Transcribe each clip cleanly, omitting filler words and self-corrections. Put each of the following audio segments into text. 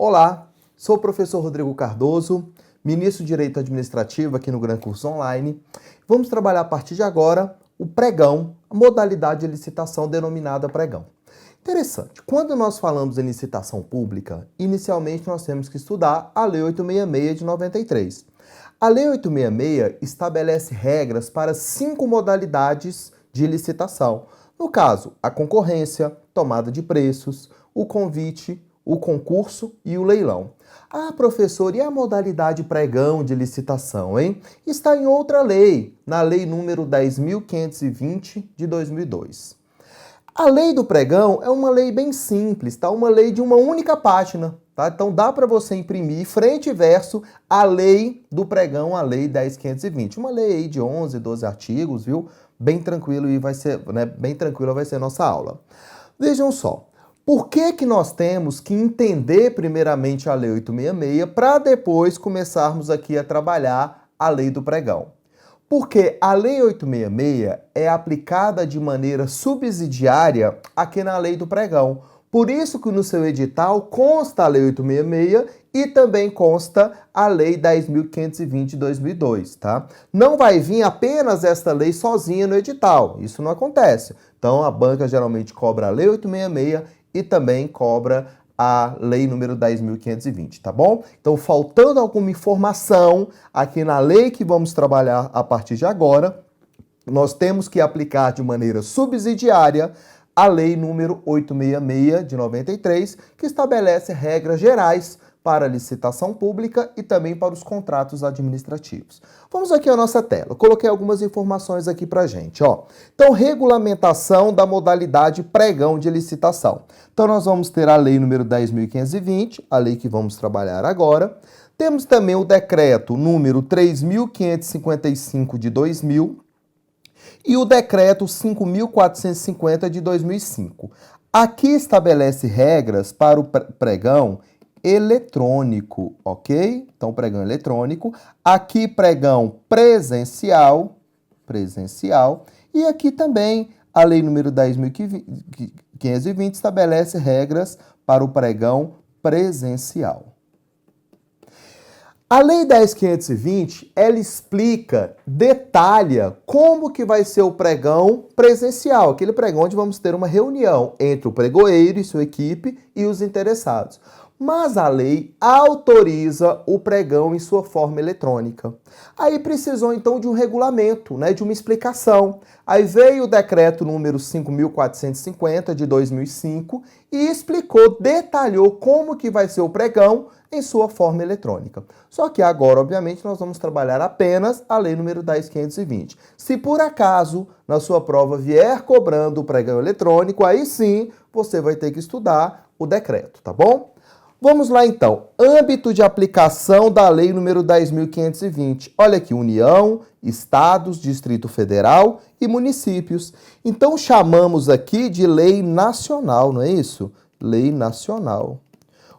Olá, sou o professor Rodrigo Cardoso, ministro de Direito Administrativo aqui no Gran Curso Online. Vamos trabalhar a partir de agora o pregão, a modalidade de licitação denominada pregão. Interessante, quando nós falamos em licitação pública, inicialmente nós temos que estudar a Lei 866 de 93. A Lei 866 estabelece regras para 5 modalidades de licitação. No caso, a concorrência, tomada de preços, o convite, o concurso e o leilão. Ah, professor, e a modalidade pregão de licitação, hein? Está em outra lei, na Lei número 10.520 de 2002. A lei do pregão é uma lei bem simples, tá? Uma lei de uma única página, tá? Então dá para você imprimir frente e verso a lei do pregão, a lei 10.520. Uma lei aí de 11, 12 artigos, viu? Bem tranquilo e vai ser, né? Bem tranquila vai ser a nossa aula. Vejam só. Por que nós temos que entender primeiramente a Lei 866 para depois começarmos aqui a trabalhar a lei do pregão? Porque a Lei 866 é aplicada de maneira subsidiária aqui na Lei do Pregão. Por isso que no seu edital consta a Lei 866 e também consta a Lei 10.520 de 2002, tá? Não vai vir apenas esta lei sozinha no edital, isso não acontece. Então a banca geralmente cobra a Lei 866 e também cobra a lei número 10.520, tá bom? Então, faltando alguma informação aqui na lei que vamos trabalhar a partir de agora, nós temos que aplicar de maneira subsidiária a lei número 866 de 93, que estabelece regras gerais para a licitação pública e também para os contratos administrativos. Vamos aqui à nossa tela. Eu coloquei algumas informações aqui pra gente, ó. Então, regulamentação da modalidade pregão de licitação. Então, nós vamos ter a lei número 10.520, a lei que vamos trabalhar agora. Temos também o decreto número 3.555 de 2000 e o decreto 5.450 de 2005. Aqui estabelece regras para o pregão eletrônico, ok? Então, pregão eletrônico. Aqui, pregão presencial, e aqui também a lei número 10.520 estabelece regras para o pregão presencial. A Lei 10.520, ela explica, detalha como que vai ser o pregão presencial, aquele pregão onde vamos ter uma reunião entre o pregoeiro e sua equipe e os interessados. Mas a lei autoriza o pregão em sua forma eletrônica. Aí precisou então de um regulamento, né, de uma explicação. Aí veio o decreto número 5.450 de 2005 e explicou, detalhou como que vai ser o pregão em sua forma eletrônica. Só que agora, obviamente, nós vamos trabalhar apenas a lei número 10.520. Se por acaso na sua prova vier cobrando o pregão eletrônico, aí sim você vai ter que estudar o decreto, tá bom? Vamos lá então, âmbito de aplicação da lei número 10.520. Olha aqui, União, Estados, Distrito Federal e municípios. Então chamamos aqui de lei nacional, não é isso? Lei nacional.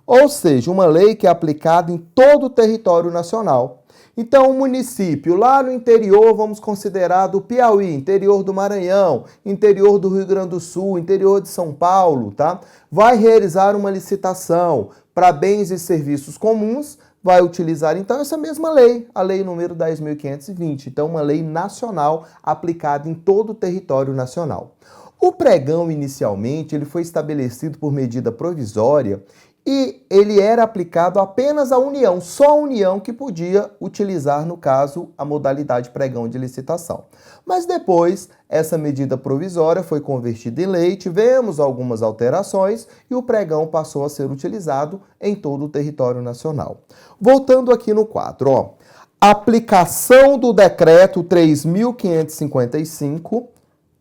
Ou seja, uma lei que é aplicada em todo o território nacional. Então, o município lá no interior, vamos considerar do Piauí, interior do Maranhão, interior do Rio Grande do Sul, interior de São Paulo, tá? Vai realizar uma licitação para bens e serviços comuns, vai utilizar então essa mesma lei, a lei número 10.520. Então, uma lei nacional aplicada em todo o território nacional. O pregão, inicialmente, ele foi estabelecido por medida provisória e ele era aplicado apenas à União, só a União que podia utilizar, no caso, a modalidade pregão de licitação. Mas depois, essa medida provisória foi convertida em lei, tivemos algumas alterações e o pregão passou a ser utilizado em todo o território nacional. Voltando aqui no quadro, ó, aplicação do decreto 3.555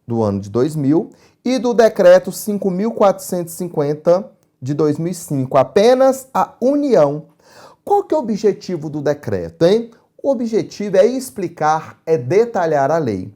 do ano de 2000 e do decreto 5.450 de 2005, apenas a União. Qual que é o objetivo do decreto, hein? O objetivo é explicar, é detalhar a lei.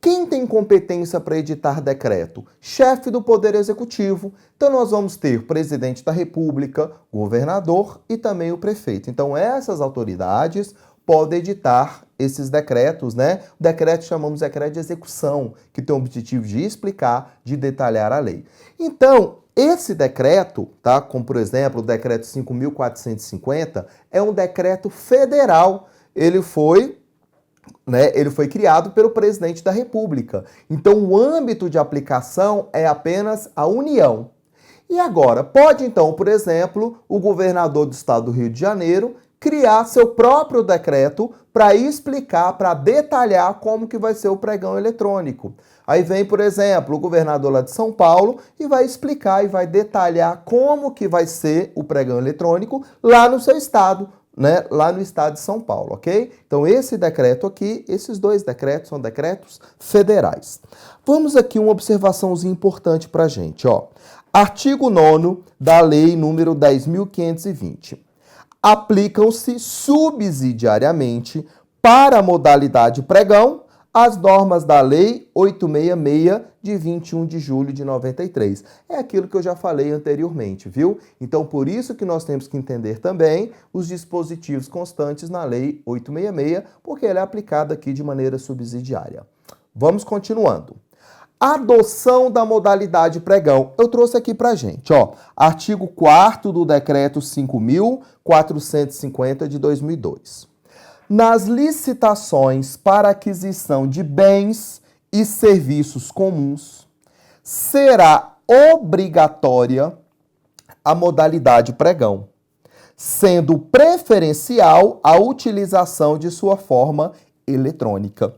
Quem tem competência para editar decreto? Chefe do Poder Executivo. Então nós vamos ter presidente da República, governador e também o prefeito. Então essas autoridades pode editar esses decretos, né? O decreto chamamos de decreto de execução, que tem o objetivo de explicar, de detalhar a lei. Então, esse decreto, tá? Como por exemplo, o decreto 5.450, é um decreto federal. Ele foi criado pelo presidente da República. Então, o âmbito de aplicação é apenas a União. E agora, pode então, por exemplo, o governador do estado do Rio de Janeiro criar seu próprio decreto para explicar, para detalhar como que vai ser o pregão eletrônico. Aí vem, por exemplo, o governador lá de São Paulo e vai explicar e vai detalhar como que vai ser o pregão eletrônico lá no seu estado, né? Lá no estado de São Paulo, ok? Então esse decreto aqui, esses dois decretos são decretos federais. Vamos aqui uma observaçãozinha importante para a gente, ó. Artigo 9º da Lei número 10.520. Aplicam-se subsidiariamente para a modalidade pregão as normas da Lei 866 de 21 de julho de 93. É aquilo que eu já falei anteriormente, viu? Então, por isso que nós temos que entender também os dispositivos constantes na Lei 866, porque ela é aplicada aqui de maneira subsidiária. Vamos continuando. Adoção da modalidade pregão. Eu trouxe aqui pra gente, ó, artigo 4º do decreto 5.450 de 2002. Nas licitações para aquisição de bens e serviços comuns, será obrigatória a modalidade pregão, sendo preferencial a utilização de sua forma eletrônica.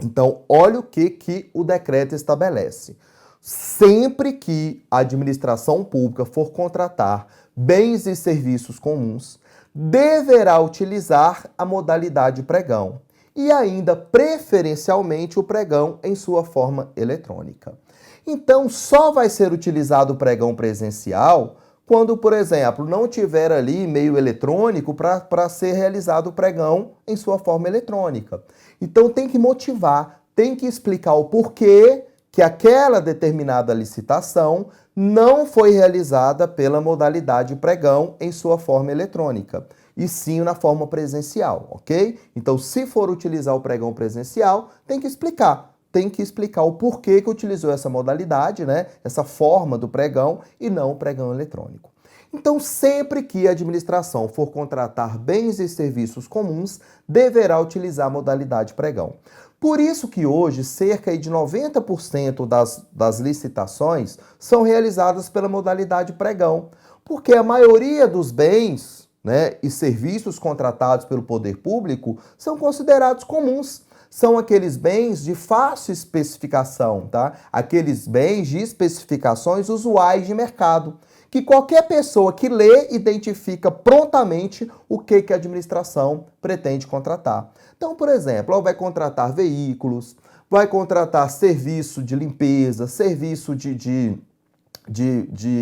Então, olha o que o decreto estabelece. Sempre que a administração pública for contratar bens e serviços comuns, deverá utilizar a modalidade pregão e ainda, preferencialmente, o pregão em sua forma eletrônica. Então, só vai ser utilizado o pregão presencial quando, por exemplo, não tiver ali meio eletrônico para ser realizado o pregão em sua forma eletrônica. Então tem que motivar, tem que explicar o porquê que aquela determinada licitação não foi realizada pela modalidade pregão em sua forma eletrônica, e sim na forma presencial, ok? Então, se for utilizar o pregão presencial, tem que explicar o porquê que utilizou essa modalidade, né? Essa forma do pregão e não o pregão eletrônico. Então, sempre que a administração for contratar bens e serviços comuns, deverá utilizar a modalidade pregão. Por isso que hoje, cerca de 90% das licitações são realizadas pela modalidade pregão, porque a maioria dos bens, né, e serviços contratados pelo poder público são considerados comuns. São aqueles bens de fácil especificação, tá? Aqueles bens de especificações usuais de mercado, que qualquer pessoa que lê identifica prontamente o que a administração pretende contratar. Então, por exemplo, ela vai contratar veículos, vai contratar serviço de limpeza, serviço de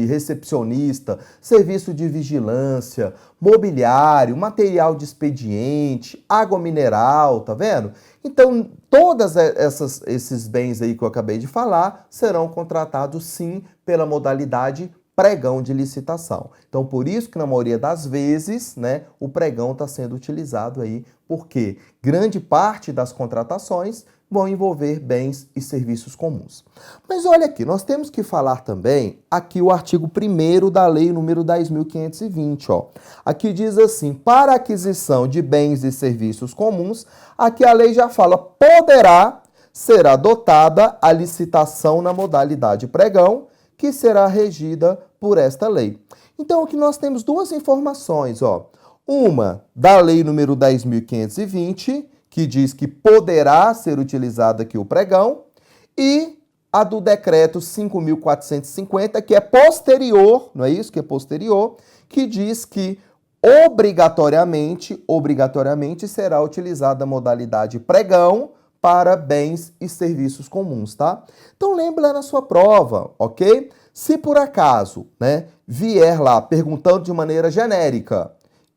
recepcionista, serviço de vigilância, mobiliário, material de expediente, água mineral, tá vendo? Então, todos esses bens aí que eu acabei de falar serão contratados sim pela modalidade pregão de licitação. Então, por isso que na maioria das vezes, né, o pregão está sendo utilizado aí, porque grande parte das contratações vão envolver bens e serviços comuns. Mas olha aqui, nós temos que falar também aqui o artigo 1º da Lei número 10.520, ó. Aqui diz assim: para aquisição de bens e serviços comuns, aqui a lei já fala, poderá ser adotada a licitação na modalidade pregão, que será regida por esta lei. Então, aqui nós temos duas informações, ó. Uma da Lei número 10.520, que diz que poderá ser utilizado aqui o pregão, e a do decreto 5.450, que é posterior, não é isso? Que é posterior, que diz que obrigatoriamente será utilizada a modalidade pregão para bens e serviços comuns, tá? Então lembra na sua prova, ok? Se por acaso, né, vier lá perguntando de maneira genérica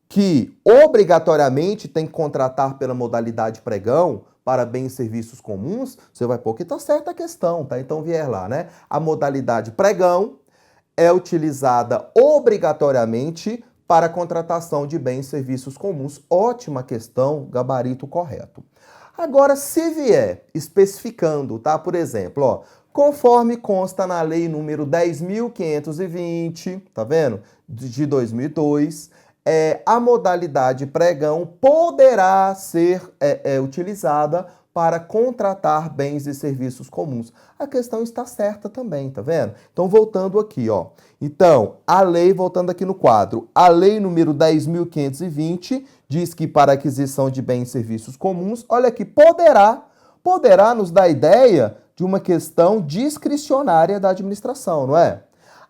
que obrigatoriamente tem que contratar pela modalidade pregão para bens e serviços comuns, você vai pôr que está certa a questão, tá? Então vier lá, né? A modalidade pregão é utilizada obrigatoriamente para a contratação de bens e serviços comuns. Ótima questão, gabarito correto. Agora, se vier especificando, tá? Por exemplo, ó, conforme consta na lei número 10.520, tá vendo? De 2002, a modalidade pregão poderá ser utilizada para contratar bens e serviços comuns. A questão está certa também, tá vendo? Então, voltando aqui, ó. Então, a lei, voltando aqui no quadro, a lei número 10.520 diz que para aquisição de bens e serviços comuns, olha aqui, poderá nos dar ideia de uma questão discricionária da administração, não é?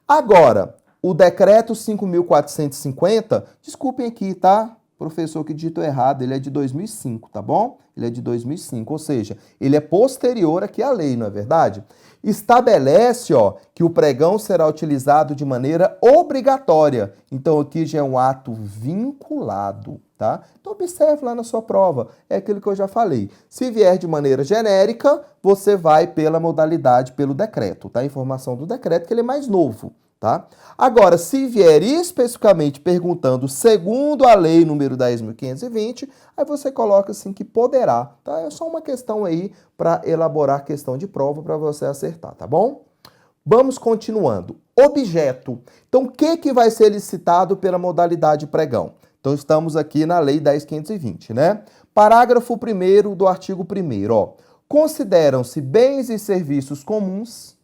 Agora, o decreto 5.450, desculpem aqui, tá? Professor que digitou errado, ele é de 2005, tá bom? Ele é de 2005, ou seja, ele é posterior aqui à lei, não é verdade? Estabelece, ó, que o pregão será utilizado de maneira obrigatória. Então, aqui já é um ato vinculado, tá? Então, observe lá na sua prova, é aquilo que eu já falei. Se vier de maneira genérica, você vai pela modalidade, pelo decreto, tá? A informação do decreto, que ele é mais novo. Tá? Agora, se vier especificamente perguntando segundo a lei número 10.520, aí você coloca assim que poderá, tá? É só uma questão aí para elaborar questão de prova para você acertar, tá bom? Vamos continuando. Objeto. Então, o que vai ser licitado pela modalidade pregão? Então, estamos aqui na lei 10.520, né? Parágrafo 1º do artigo 1º, ó. Consideram-se bens e serviços comuns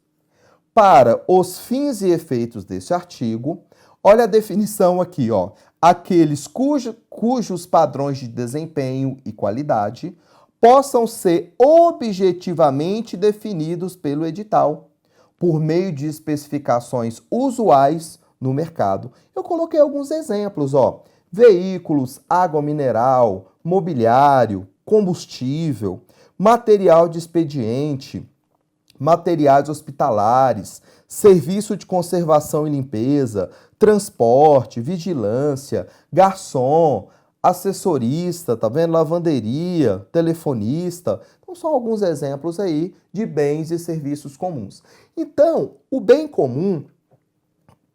para os fins e efeitos deste artigo, olha a definição aqui, ó. Aqueles cujos padrões de desempenho e qualidade possam ser objetivamente definidos pelo edital, por meio de especificações usuais no mercado. Eu coloquei alguns exemplos, ó. Veículos, água mineral, mobiliário, combustível, material de expediente, materiais hospitalares, serviço de conservação e limpeza, transporte, vigilância, garçom, assessorista, tá vendo? Lavanderia, telefonista. Então, são alguns exemplos aí de bens e serviços comuns. Então, o bem comum,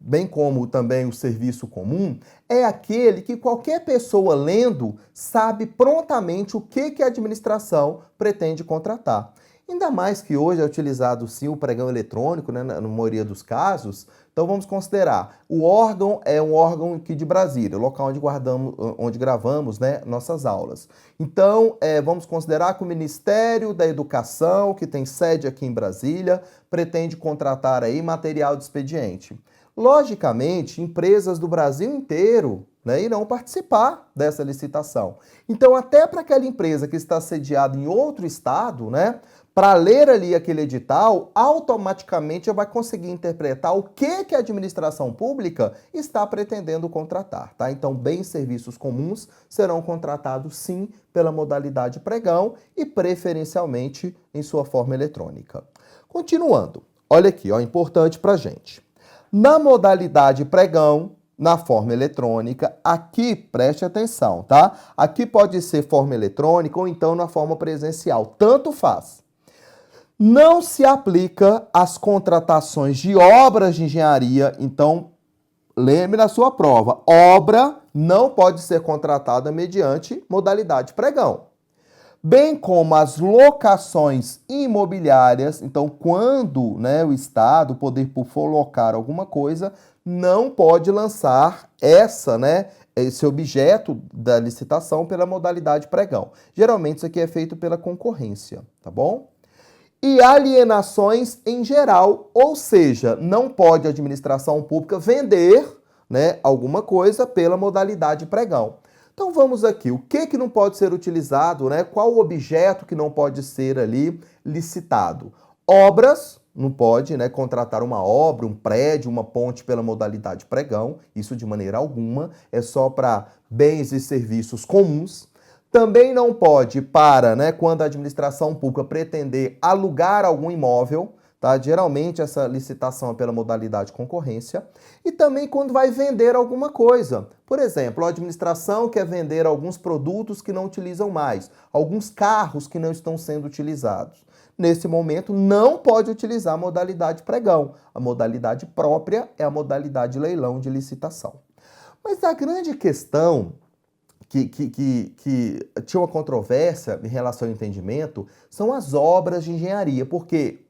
bem como também o serviço comum, é aquele que qualquer pessoa lendo sabe prontamente o que a administração pretende contratar. Ainda mais que hoje é utilizado sim o pregão eletrônico, né, na maioria dos casos. Então vamos considerar, o órgão é um órgão aqui de Brasília, o local onde gravamos, né, nossas aulas. Então vamos considerar que o Ministério da Educação, que tem sede aqui em Brasília, pretende contratar aí material de expediente. Logicamente, empresas do Brasil inteiro, né, irão participar dessa licitação. Então, até para aquela empresa que está sediada em outro estado, né, para ler ali aquele edital, automaticamente já vai conseguir interpretar o que a administração pública está pretendendo contratar, tá? Então, bens e serviços comuns serão contratados sim pela modalidade pregão e preferencialmente em sua forma eletrônica. Continuando, olha aqui, ó, importante para a gente. Na modalidade pregão, na forma eletrônica, aqui preste atenção, tá? Aqui pode ser forma eletrônica ou então na forma presencial, tanto faz. Não se aplica às contratações de obras de engenharia, então lembre na sua prova, obra não pode ser contratada mediante modalidade pregão. Bem como as locações imobiliárias, então quando, né, o Estado, o poder público for locar alguma coisa, não pode lançar esse objeto da licitação pela modalidade pregão. Geralmente isso aqui é feito pela concorrência, tá bom? E alienações em geral, ou seja, não pode a administração pública vender, né, alguma coisa pela modalidade pregão. Então vamos aqui, o que não pode ser utilizado, né? Qual o objeto que não pode ser ali licitado? Obras, não pode, né, contratar uma obra, um prédio, uma ponte pela modalidade pregão, isso de maneira alguma, é só para bens e serviços comuns. Também não pode para, né, quando a administração pública pretender alugar algum imóvel, tá? Geralmente essa licitação é pela modalidade concorrência. E também quando vai vender alguma coisa. Por exemplo, a administração quer vender alguns produtos que não utilizam mais, alguns carros que não estão sendo utilizados. Nesse momento, não pode utilizar a modalidade pregão. A modalidade própria é a modalidade leilão de licitação. Mas a grande questão que tinha uma controvérsia em relação ao entendimento são as obras de engenharia, porque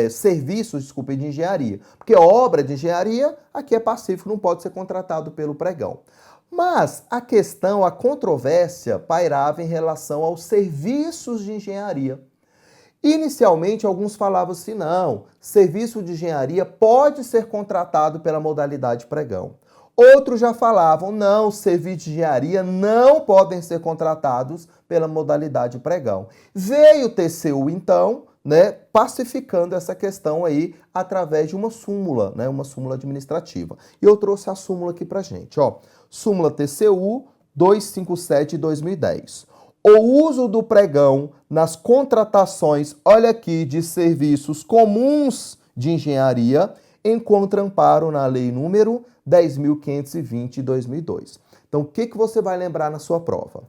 serviços, desculpa, de engenharia. Porque obra de engenharia, aqui é pacífico, não pode ser contratado pelo pregão. Mas a questão, a controvérsia pairava em relação aos serviços de engenharia. Inicialmente, alguns falavam assim, não, serviço de engenharia pode ser contratado pela modalidade pregão. Outros já falavam, não, serviços de engenharia não podem ser contratados pela modalidade pregão. Veio o TCU, então, né, pacificando essa questão aí através de uma súmula, né, uma súmula administrativa. E eu trouxe a súmula aqui pra gente, ó. Súmula TCU 257 de 2010. O uso do pregão nas contratações, olha aqui, de serviços comuns de engenharia encontra amparo na lei número 10.520 de 2002. Então, o que você vai lembrar na sua prova?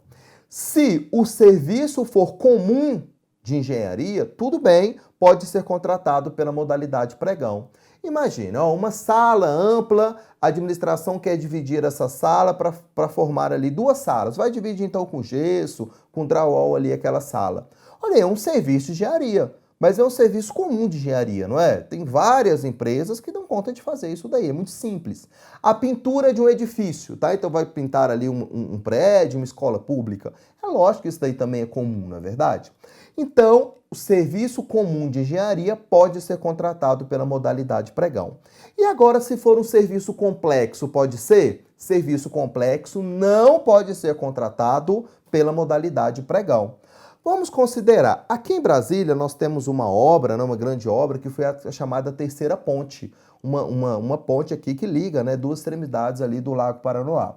Se o serviço for comum de engenharia, tudo bem, pode ser contratado pela modalidade pregão. Imagina, uma sala ampla, a administração quer dividir essa sala para formar ali duas salas. Vai dividir então com gesso, com drywall ali aquela sala. Olha, é um serviço de engenharia, mas é um serviço comum de engenharia, não é? Tem várias empresas que dão conta de fazer isso daí, é muito simples. A pintura de um edifício, tá? Então vai pintar ali um prédio, uma escola pública. É lógico que isso daí também é comum, não é verdade? Então, o serviço comum de engenharia pode ser contratado pela modalidade pregão. E agora, se for um serviço complexo, pode ser? Serviço complexo não pode ser contratado pela modalidade pregão. Vamos considerar, aqui em Brasília nós temos uma obra, né, uma grande obra, que foi a chamada Terceira Ponte. Uma ponte aqui que liga, né, duas extremidades ali do Lago Paranoá.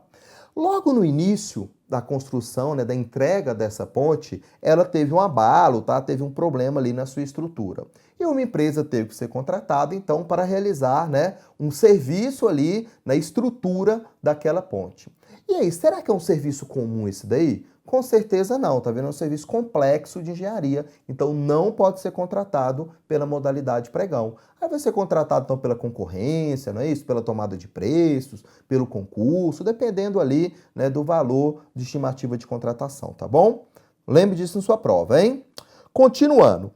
Logo no início da construção, né, da entrega dessa ponte, ela teve um abalo, tá? Teve um problema ali na sua estrutura. E uma empresa teve que ser contratada, então, para realizar, né, um serviço ali na estrutura daquela ponte. E aí, será que é um serviço comum esse daí? Com certeza não, tá vendo? É um serviço complexo de engenharia, então não pode ser contratado pela modalidade pregão. Aí vai ser contratado então pela concorrência, não é isso? Pela tomada de preços, pelo concurso, dependendo ali, né, do valor de estimativa de contratação, tá bom? Lembre disso em sua prova, hein? Continuando.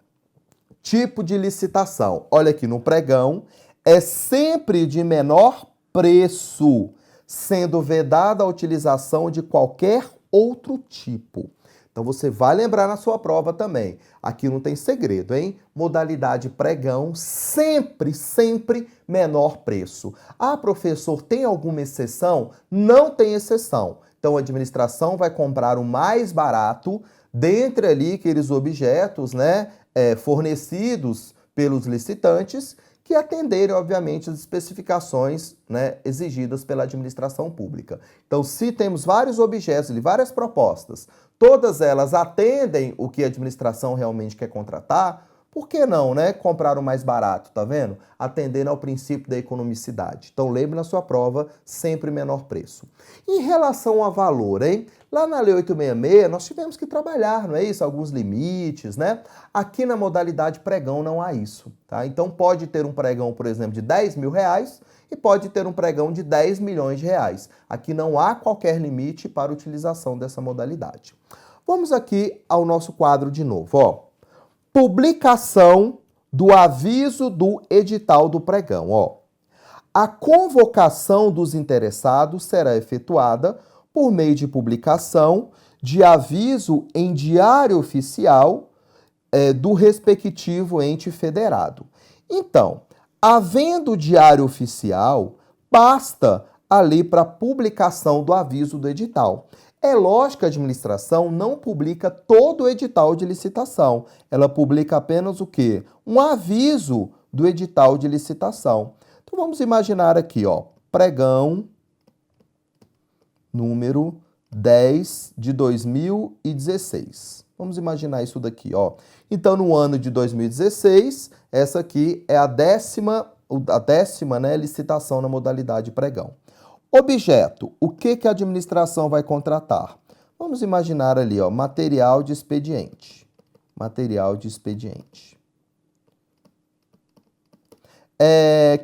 Tipo de licitação. Olha aqui, no pregão é sempre de menor preço, sendo vedada a utilização de qualquer outro tipo. Então você vai lembrar na sua prova também. Aqui não tem segredo, hein? Modalidade pregão, sempre, sempre menor preço. Ah, professor, tem alguma exceção? Não tem exceção. Então a administração vai comprar o mais barato dentre ali aqueles objetos, né, fornecidos pelos licitantes, que atenderem, obviamente, as especificações, né, exigidas pela administração pública. Então, se temos vários objetos e várias propostas, todas elas atendem o que a administração realmente quer contratar, por que não, né, comprar o mais barato, tá vendo? Atendendo ao princípio da economicidade. Então, lembre na sua prova, sempre menor preço. Em relação a valor, hein? Lá na Lei 866, nós tivemos que trabalhar, não é isso? Alguns limites, né? Aqui na modalidade pregão não há isso, tá? Então, pode ter um pregão, por exemplo, de R$10.000 e pode ter um pregão de 10 milhões de reais. Aqui não há qualquer limite para a utilização dessa modalidade. Vamos aqui ao nosso quadro de novo, ó. Publicação do aviso do edital do pregão, ó. A convocação dos interessados será efetuada por meio de publicação de aviso em diário oficial do respectivo ente federado. Então, havendo diário oficial, basta ali para publicação do aviso do edital. É lógico que a administração não publica todo o edital de licitação. Ela publica apenas o quê? Um aviso do edital de licitação. Então vamos imaginar aqui, ó, pregão número 10 de 2016. Vamos imaginar isso daqui, ó. Então, no ano de 2016, essa aqui é a décima, né, licitação na modalidade pregão. Objeto, o que a administração vai contratar? Vamos imaginar ali, ó, material de expediente. Material de expediente.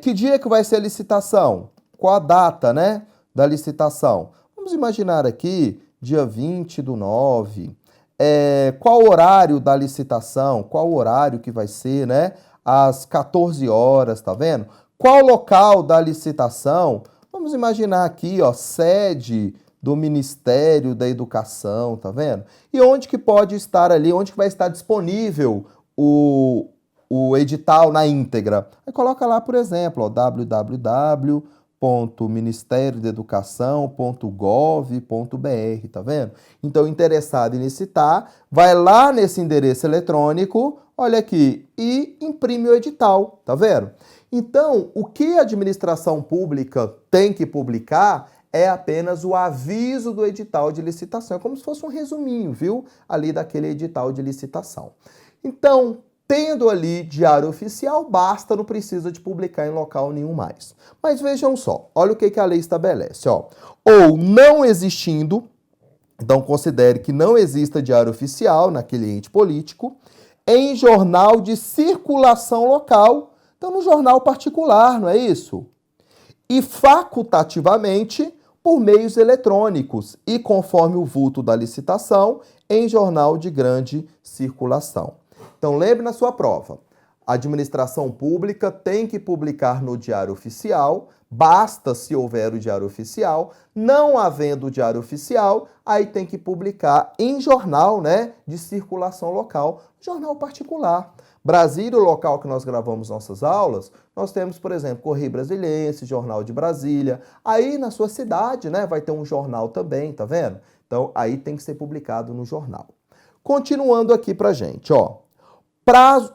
Que dia que vai ser a licitação? Qual a data, né? da licitação? Vamos imaginar aqui, dia 20/9. Qual o horário da licitação? Qual o horário que vai ser, né? Às 14 horas, tá vendo? Qual o local da licitação? Vamos imaginar aqui, ó, sede do Ministério da Educação, tá vendo? E onde que pode estar ali, onde que vai estar disponível o edital na íntegra? Aí coloca lá, por exemplo, ó, www.ministériodeducação.gov.br, tá vendo? Então, interessado em licitar, vai lá nesse endereço eletrônico, olha aqui, e imprime o edital, tá vendo? Então, o que a administração pública tem que publicar é apenas o aviso do edital de licitação. É como se fosse um resuminho, viu? Ali daquele edital de licitação. Então, tendo ali diário oficial, basta, não precisa de publicar em local nenhum mais. Mas vejam só, olha o que a lei estabelece, ó. Ou não existindo, então considere que não exista diário oficial naquele ente político, em jornal de circulação local, então no jornal particular, não é isso? E facultativamente por meios eletrônicos e conforme o vulto da licitação em jornal de grande circulação. Então lembre na sua prova, a administração pública tem que publicar no Diário Oficial, basta se houver o Diário Oficial, não havendo o Diário Oficial, aí tem que publicar em jornal, né, de circulação local, jornal particular. Brasília, o local que nós gravamos nossas aulas, nós temos, por exemplo, Correio Brasiliense, Jornal de Brasília. Aí na sua cidade, né, vai ter um jornal também, tá vendo? Então aí tem que ser publicado no jornal. Continuando aqui pra gente, ó.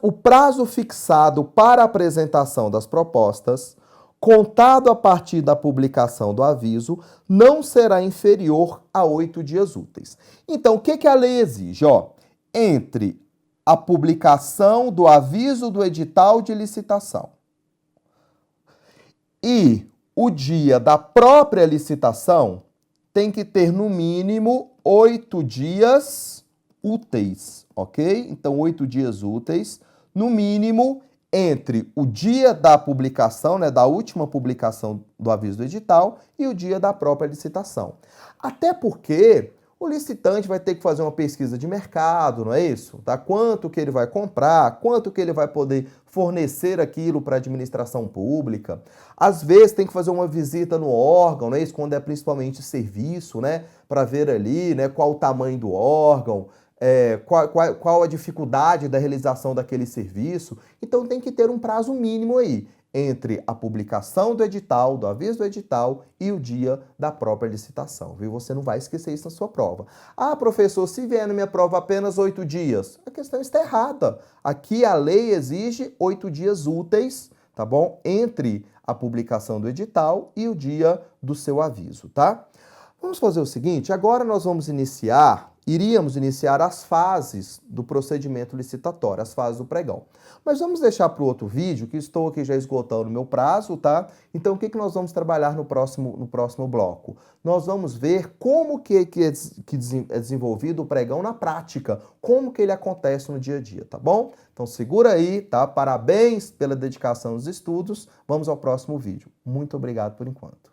O prazo fixado para a apresentação das propostas, contado a partir da publicação do aviso, não será inferior a 8 dias úteis. Então, o que a lei exige? Ó, entre a publicação do aviso do edital de licitação e o dia da própria licitação, tem que ter no mínimo 8 dias úteis, ok? Então, 8 dias úteis, no mínimo, entre o dia da publicação, né, da última publicação do aviso do edital e o dia da própria licitação. Até porque o licitante vai ter que fazer uma pesquisa de mercado, não é isso? Tá? Quanto que ele vai comprar, quanto que ele vai poder fornecer aquilo para a administração pública. Às vezes tem que fazer uma visita no órgão, não é isso? Quando é principalmente serviço, né? Para ver ali, né, qual o tamanho do órgão, qual a dificuldade da realização daquele serviço. Então tem que ter um prazo mínimo aí, entre a publicação do edital, do aviso do edital e o dia da própria licitação, viu? Você não vai esquecer isso na sua prova. Ah, professor, se vier na minha prova apenas 8 dias, a questão está errada. Aqui a lei exige 8 dias úteis, tá bom? Entre a publicação do edital e o dia do seu aviso, tá? Vamos fazer o seguinte, agora nós iríamos iniciar as fases do procedimento licitatório, as fases do pregão. Mas vamos deixar para o outro vídeo, que estou aqui já esgotando o meu prazo, tá? Então, o que nós vamos trabalhar no próximo bloco? Nós vamos ver como que é desenvolvido o pregão na prática, como que ele acontece no dia a dia, tá bom? Então, segura aí, tá? Parabéns pela dedicação aos estudos. Vamos ao próximo vídeo. Muito obrigado por enquanto.